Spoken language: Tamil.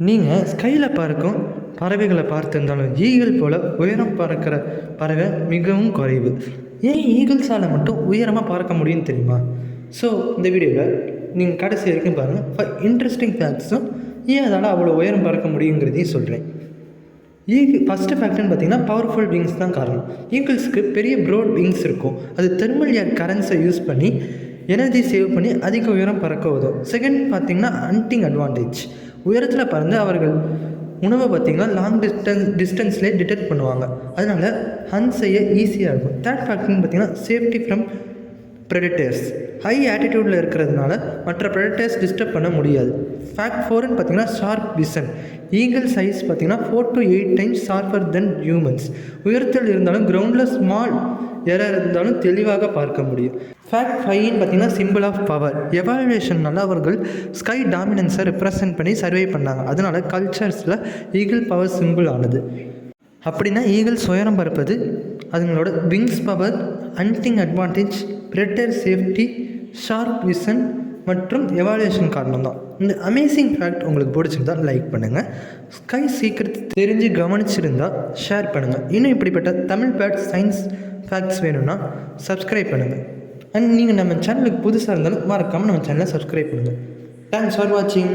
நீங்கள் ஸ்கையில் பறக்கும் பறவைகளை பார்த்துருந்தாலும் ஈகிள் போல் உயரம் பறக்கிற பறவை மிகவும் குறைவு. ஏன் ஈகிள்ஸால் மட்டும் உயரமாக பறக்க முடியும்னு தெரியுமா? ஸோ இந்த வீடியோவில் நீங்கள் கடைசி வரைக்கும் பாருங்கள். இன்ட்ரெஸ்டிங் ஃபேக்ட்ஸும் ஏன் அதால் அவ்வளோ உயரம் பறக்க முடியுங்கிறதையும் சொல்கிறேன். ஃபஸ்ட்டு ஃபேக்ட்னு பார்த்திங்கன்னா பவர்ஃபுல் விங்ஸ் தான் காரணம். ஈகிள்ஸ்க்கு பெரிய ப்ரோட் விங்ஸ் இருக்கும். அது தெர்மல் ஏர் கரண்ட்ஸை யூஸ் பண்ணி எனர்ஜி சேவ் பண்ணி அதிக உயரம் பறக்க உதவும். செகண்ட் பார்த்திங்கன்னா ஹண்டிங் அட்வான்டேஜ். உயரத்தில் பறந்து அவர்கள் உணவை பார்த்திங்கன்னா லாங் டிஸ்டன்ஸ்லேயே டிடெக்ட் பண்ணுவாங்க. அதனால் ஹண்ட் செய்ய ஈஸியாக இருக்கும். தேர்ட் ஃபேக்ட்னு பார்த்திங்கன்னா சேஃப்டி ஃப்ரம் ப்ரெடிட்டர்ஸ். ஹை ஆட்டிடியூடில் இருக்கிறதுனால மற்ற ப்ரெடிட்டர்ஸ் டிஸ்டர்ப் பண்ண முடியாது. ஃபேக்ட் 4ன்னு பார்த்திங்கன்னா ஷார்ப் விஷன். ஈகிள் சைஸ் பார்த்திங்கன்னா 4 to 8 times sharper then humans. உயரத்தில் இருந்தாலும் கிரவுண்டில் ஸ்மால் எரர் இருந்தாலும் தெளிவாக பார்க்க முடியும். ஃபேக்ட் 5ன்னு பார்த்திங்கன்னா சிம்பிள் ஆஃப் பவர். எவாலுவேஷனால் அவர்கள் ஸ்கை டாமினன்ஸை ரெப்ரசன்ட் பண்ணி சர்வே பண்ணாங்க. அதனால் கல்ச்சர்ஸில் ஈகிள் பவர் சிம்பிள் ஆனது. அப்படின்னா ஈகிள்ஸ் உயரம் பறப்பது அதுங்களோட wings power, hunting advantage, predator safety, sharp vision மற்றும் எவாலுவேஷன் காரணம் தான். இந்த அமேசிங் ஃபேக்ட் உங்களுக்கு பிடிச்சிருந்தால் லைக் பண்ணுங்கள். ஸ்கை சீக்கிரத்தை தெரிஞ்சு கவனிச்சிருந்தால் ஷேர் பண்ணுங்கள். இன்னும் இப்படிப்பட்ட தமிழ் பேட் சயின்ஸ் ஃபேக்ட்ஸ் வேணும்னா சப்ஸ்கிரைப் பண்ணுங்கள். அண்ட் நீங்கள் நம்ம சேனலுக்கு புதுசாக இருந்தாலும் மறக்காமல் நம்ம சேனலை சப்ஸ்கிரைப் பண்ணுங்கள். தேங்க்ஸ் ஃபார் வாட்சிங்.